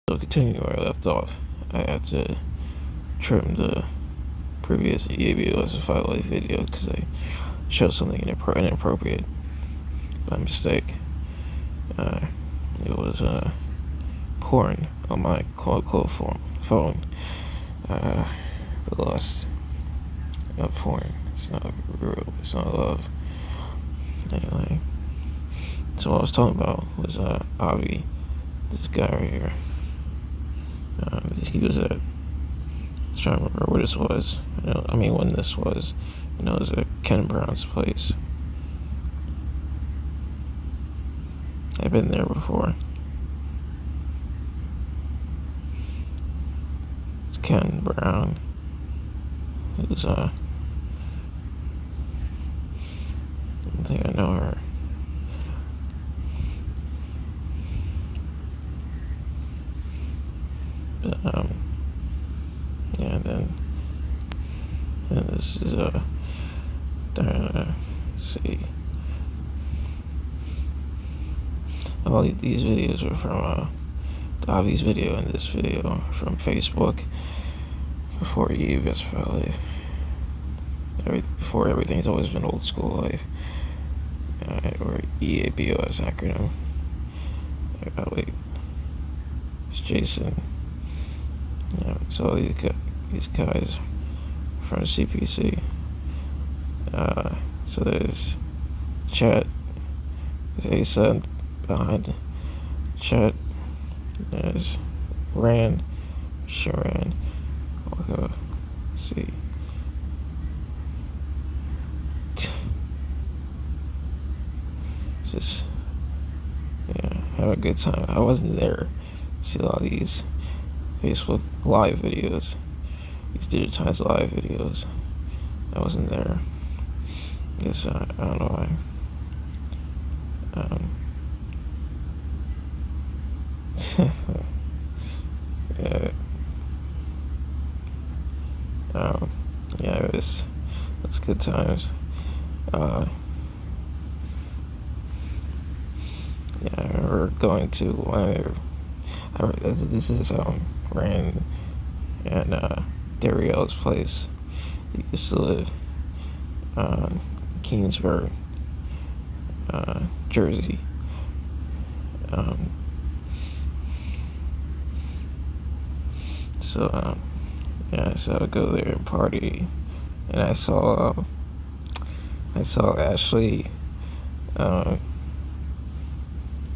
So continuing where I left off, I had to trim the previous eabos life video because I showed something inappropriate by mistake. It was porn on my quote-unquote phone. The lust of porn. It's not real. It's not love. Anyway, so what I was talking about was Avi, this guy right here. He was at, trying to remember where this was. When this was. It was at Ken Brown's place. I've been there before. It's Ken Brown. It was, I don't think I know her. But, yeah, and then this is, Diana, let's see. All these videos are from, Davi's video and this video from Facebook before eabos life. Before everything's always been old school life, or eabos acronym. Wait, it's Jason. It's all these guys from CPC. So there's Chet, there's Asa behind Chet, there's Rand, Sharon. Let's see. Just, have a good time. I wasn't there. See all these Facebook live videos, these digitized live videos. I wasn't there. I guess I don't know why. It was good times. I remember going to this is Rand and Dariel's place. He used to live Keensburg, Jersey. So I would go there and party, and I saw Ashley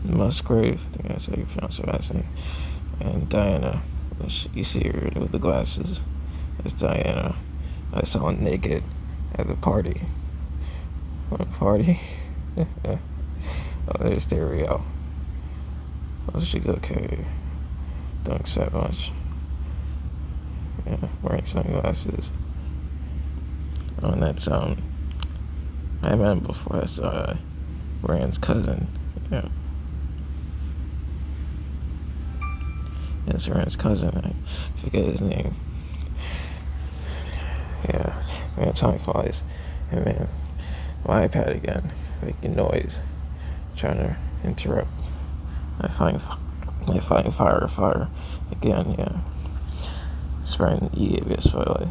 Musgrave, I think that's how you pronounce her last name, and Diana, which you see her with the glasses. That's Diana. I saw her naked at the party. What party? Oh, there's Dario. Oh, she's okay. Don't expect much. Wearing sunglasses. Oh, and that's I met him before. That's Rand's cousin. Yeah. That's Rand's cousin. I forget his name. Yeah, man, time flies. And man, my iPad again, making noise, trying to interrupt. I find fire again. Yeah, spraying eabos life.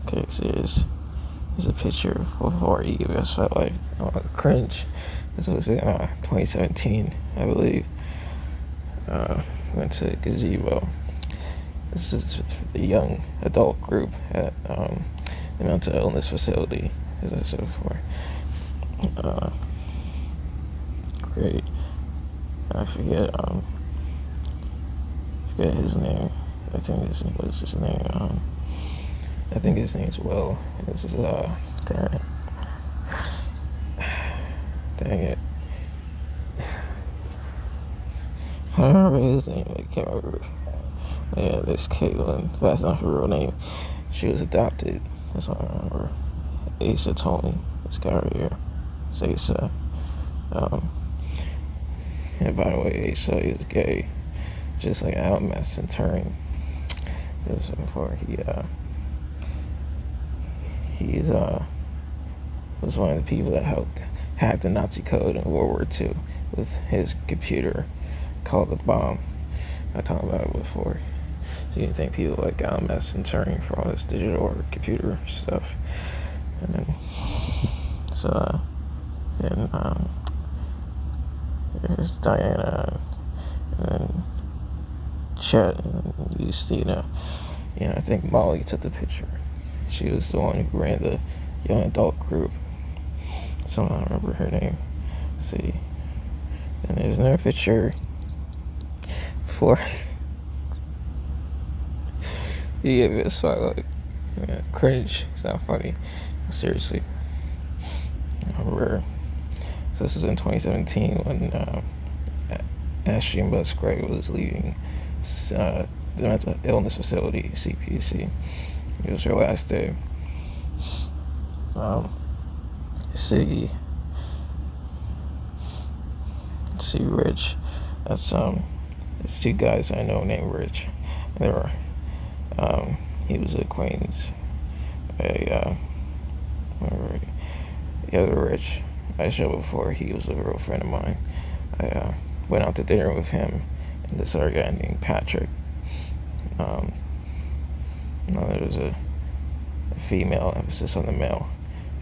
Okay, so there's a picture before eabos life. Oh, cringe. This was in 2017, I believe. Went to gazebo. This is the young adult group at the mental illness facility, as I said before. Great. I forget his name. I think what's his name? I think his name's Will. This is dang it. I don't remember his name. I can't remember. Yeah, this Caitlin. That's not her real name. She was adopted. That's what I remember. Asa told me. This guy right here. It's Asa. And by the way, Asa is gay. Just like hUMAn Centurion. This before he's was one of the people that helped hack the Nazi code in World War II with his computer called the bomb. I talked about it before. So you think people like got a mess and turning for all this digital or computer stuff. And then, so, then, there's Diana, and then Chet, and Justina. I think Molly took the picture. She was the one who ran the young adult group. Somehow I remember her name. Let's see. And there's another picture for yeah, it's like cringe. It's not funny. Seriously. I remember. So this was in 2017 when Ashley Musgrave was leaving the mental illness facility, CPC. It was her last day. See Rich. That's there's two guys I know named Rich. They were he was an acquaintance. The other Rich I showed before, he was a real friend of mine. I went out to dinner with him and this other guy named Patrick. There was a female, emphasis on the male,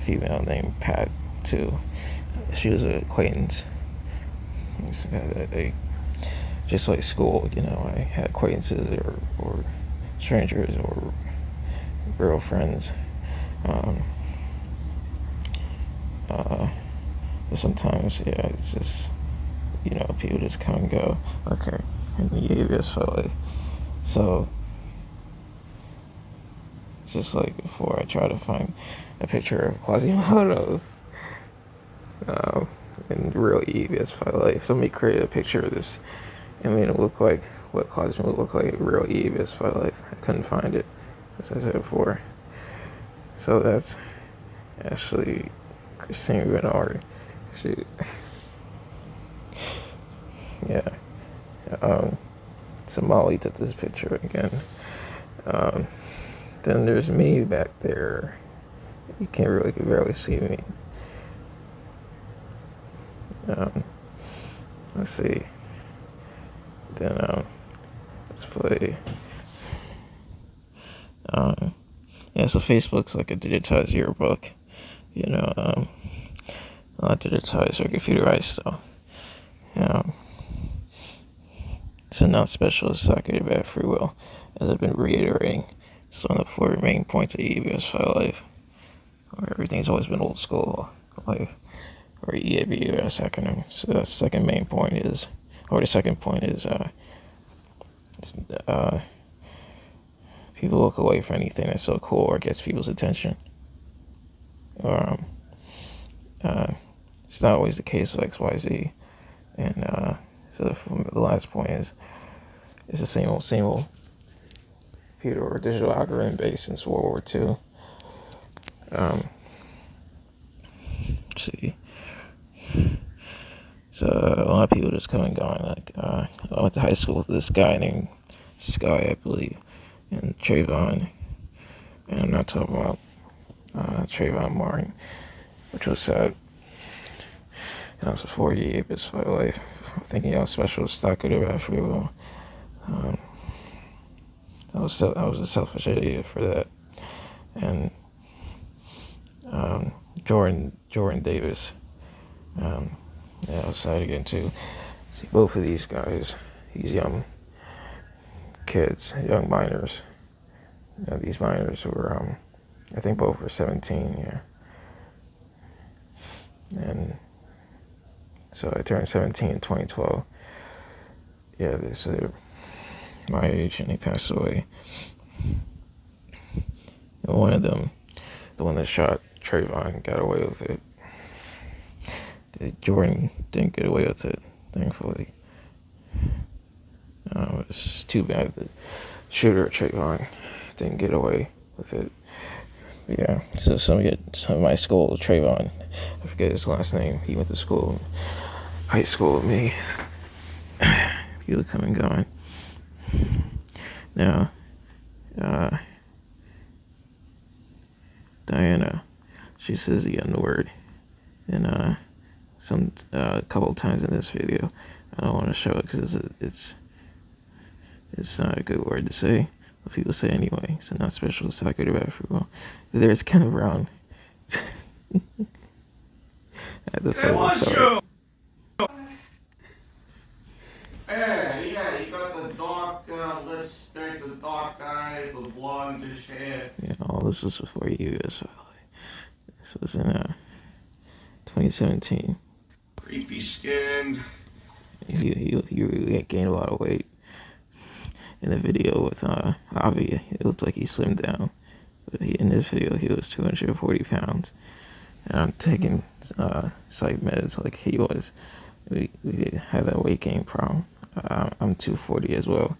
female named Pat too. She was an acquaintance. Just like school, I had acquaintances or strangers or girlfriends. But sometimes, it's just, people just come and go. Okay, and the eabos felt like, so, just like before, I try to find a picture of Quasimodo in real eabos felt like. Somebody created a picture of this and made it look like what Quasimodo would look like in real eabos felt like. I couldn't find it, as I said before. So that's actually Christine Renard. She, yeah. So Molly took this picture again. Then there's me back there. You can barely see me. Let's see. Then let's play. So Facebook's like a digitized yearbook. Not digitized or computerized though. So not specialist soccer about free will, as I've been reiterating. So on the four main points of eabos file life, where everything's always been old school life, or eabos acronym. So the second main point is, or the second point is, people look away from anything that's so cool or gets people's attention. Or it's not always the case with XYZ. And so the last point is, it's the same old computer or digital algorithm based since World War II. Let's see. So a lot of people just come and going. Like I went to high school with this guy named Sky, I believe, and Traevon. And I'm not talking about Traevon Martin, which was sad. And I was a 48 bits for my life, thinking how special stock could have free will. I was a selfish idiot for that. And Jordan Davis. I was sad again too. See, both of these guys, these young kids, young minors. These minors were, I think both were 17, yeah. And so I turned 17 in 2012. Yeah, they're my age, and they passed away. And one of them, the one that shot Traevon, got away with it. Jordan didn't get away with it, thankfully. It's too bad the shooter, Traevon, didn't get away with it. But yeah, so some of my school, Traevon, I forget his last name. He went to high school with me. People come and going. Now, Diana, she says the N word, and a couple times in this video. I don't want to show it because it's It's not a good word to say, but people say anyway. So not special, it's not good or bad for well. There's kind of round. At the It was you! Hey, yeah, you got the dark lipstick, the dark eyes, the blondish hair. Yeah, all this was before you. So this was in 2017. Creepy skinned. He gained a lot of weight. In the video with Avi, it looked like he slimmed down. But in this video, he was 240 pounds. And I'm taking psych meds like he was. We had that weight gain problem. I'm 240 as well.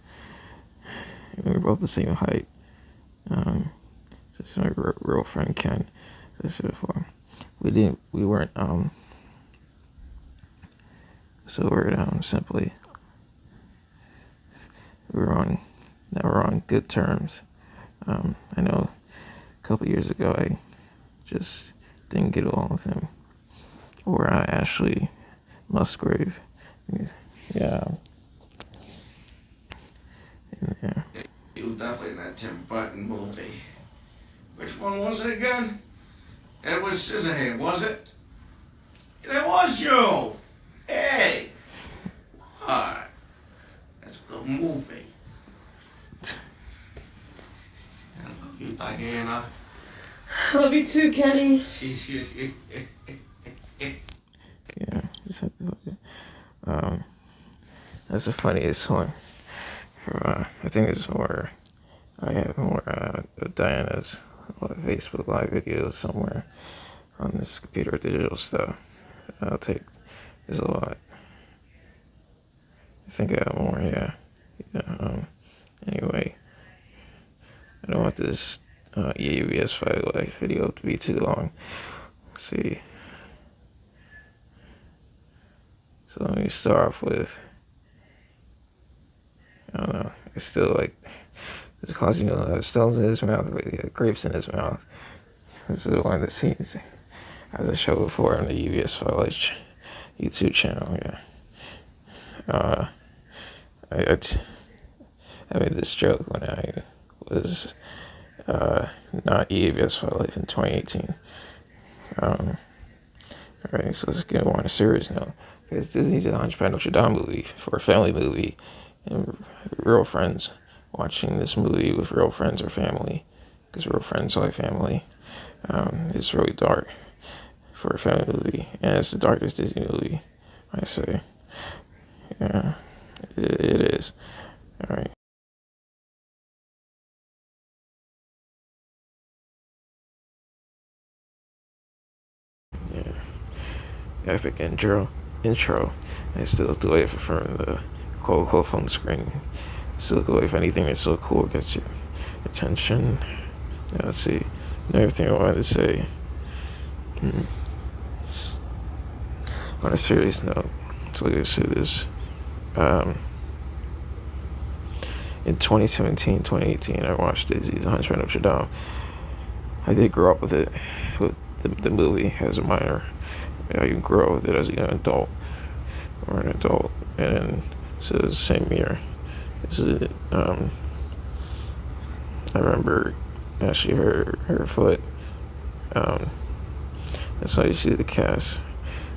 And we're both the same height. This is my real friend Ken. As I said before, we weren't so we're simply we're on good terms. I know a couple years ago I just didn't get along with him, or Ashley Musgrave. Yeah. Yeah. You were definitely in that Tim Burton movie. Which one was it again? Edward Scissorhands, was it? It was you! Hey! What? That's a good movie. I love you, Diana. I love you too, Kenny. Yeah, just had to look at. That's the funniest one. I think it's more. I have more Diana's Facebook live videos somewhere on this computer digital stuff. I'll take. There's a lot. I think I have more. Yeah. Anyway, I don't want this eabos file life video to be too long. Let's see. So let me start off with. I don't know. It's still like it's causing stones in his mouth, grapes in his mouth. This is one of the scenes, as I showed before on the eabos file YouTube channel. Yeah. I made this joke when I was not eabos file life in 2018. Alright, so let's get on a serious note. Because Disney's a hunchback Notre Dame movie for a family movie, and real friends watching this movie with real friends or family, because real friends are like family. It's really dark for a family movie, and it's the darkest Disney movie, I say. Yeah, it is. Alright. Yeah. Epic intro. I still look away from the cold phone screen. Still look away if anything that's so cool gets your attention. Yeah, let's see. Another thing I wanted to say. On a serious note, so like I said, this in 2017, 2018, I watched Disney's Hunchback Notre Dame. I did grow up with it, with the movie as a minor. I even grew up with it as an adult, and so the same year. I remember actually her foot. That's why you see the cast.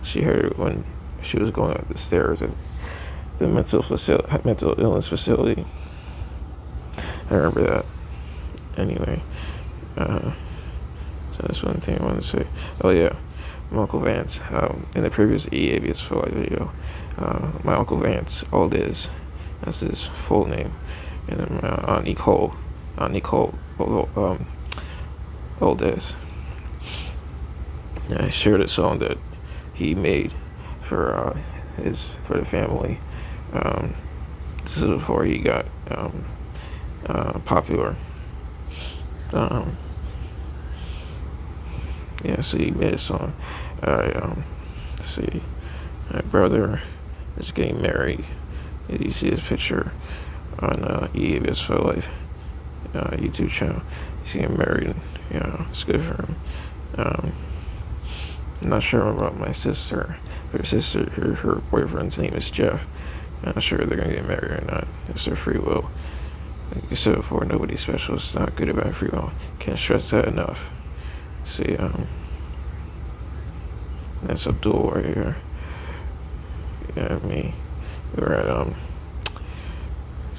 She heard it when she was going up the stairs at the mental illness facility. I remember that. Anyway, so that's one thing I want to say. Oh yeah, my Uncle Vance. In the previous eabos for life video, my Uncle Vance, Aldez, that's his full name, and then my Aunt Nicole, Aldez. Yeah, I shared a song that he made for the family. This is before he got popular. Yeah, so he made a song. Let's see, my brother is getting married. You see his picture on eabos for life YouTube channel. He's getting married. It's good for him. I'm not sure about my sister. Her boyfriend's name is Jeff. I'm not sure if they're gonna get married or not. It's their free will. Like I said before, nobody's special. It's not good about free will. Can't stress that enough. See, that's Abdul right here. Yeah, me. We were at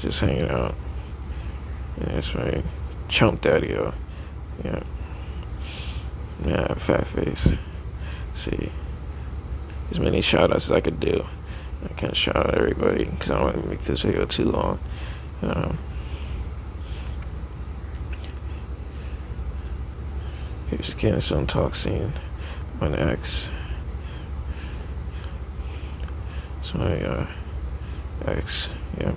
just hanging out. And it's my chump daddy, yeah. Yeah, fat face. See, as many shout outs as I could do. I can't shout out everybody because I don't want to make this video too long. Here's again some talk scene. My ex. It's my ex. Yep.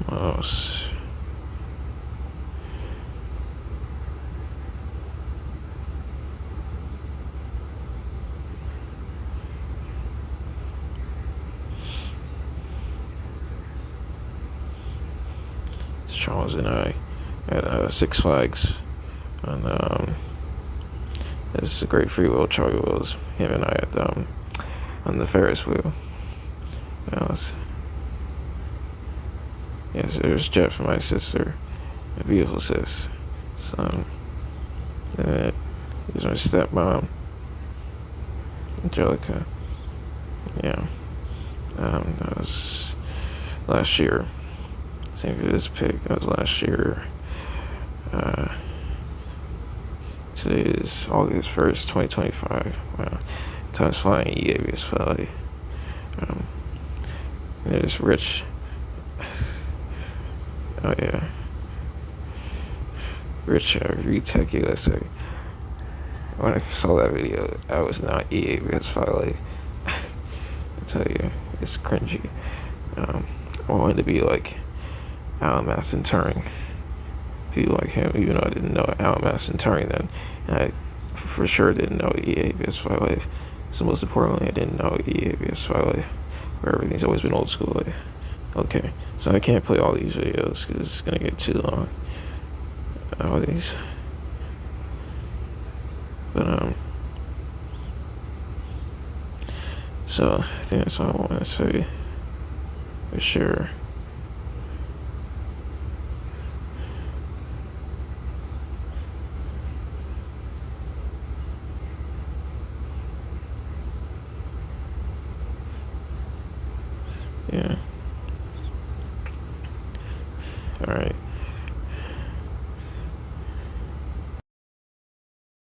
What else? Charles and I at Six Flags on this is a great free will. Charlie Wills, him and I at on the Ferris wheel. Yes, there's Jeff, my sister, a beautiful sis. So, and he's my stepmom, Angelica. Yeah, that was last year. Same for this pic. That was last year. Today is August 1st, 2025. Wow. Time's flying, eabos fly. There's Rich. Oh yeah. Rich Retech USA. When I saw that video, I was not eabos fly. I tell you, it's cringy. I wanted to be like Alan Masson Turing. People like him, even though I didn't know Alan Masson Turing then, and I for sure didn't know eabos fly life. So most importantly, I didn't know eabos fly life, where everything's always been old school life. Okay, so I can't play all these videos because it's gonna get too long. All these, but so I think that's all I want to say for sure. Yeah. All right.